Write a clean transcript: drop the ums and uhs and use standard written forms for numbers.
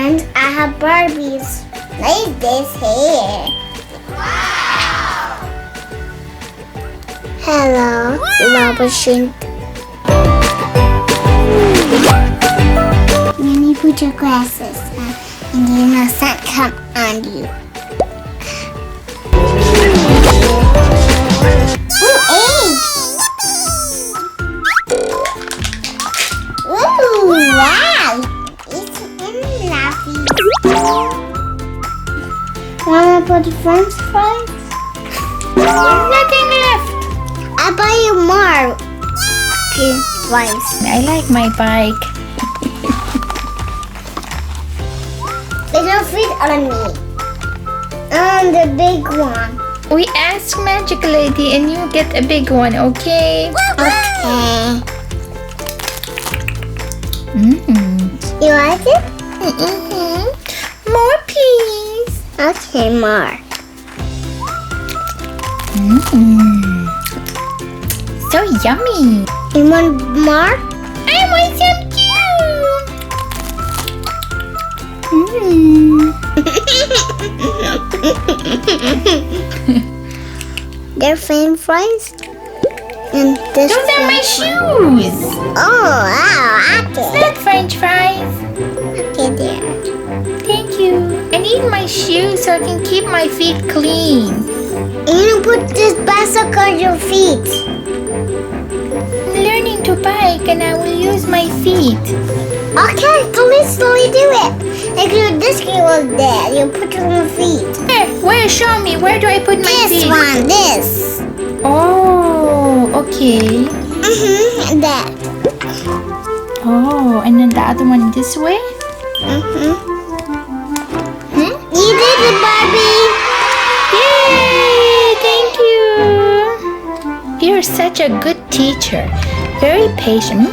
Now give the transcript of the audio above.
friends, I have Barbies. Like this here. Wow! Hello, Lava Shrimp. When you put your glasses on and you know sun come on you. Ooh, egg! Ooh, wow! It's fluffy. Wanna put French fries? There's nothing left. I'll buy you more fries. I like my bike. It don't fit on me. On the big one. We ask Magic Lady and you get a big one, okay? Okay. Mm-hmm. You like it? Mm-hmm. More please. Okay, more. Mm-hmm. So yummy. You want more? I want some too. Mm. They're French fries. And this Those are my shoes. Oh, wow, It's okay. not French fries. Okay, there. Thank you. I need my shoes so I can keep my feet clean. You put this bicycle on your feet. I'm learning to bike and I will use my feet. Okay, slowly do it. Like this game was there. You put it on your feet. Where? Show me. Where do I put my This feet? one, this. Oh, okay. And that. Oh, and then the other one this way? Hmm? You did it, Barbie. Yay! Thank you. You're such a good teacher. Very patient.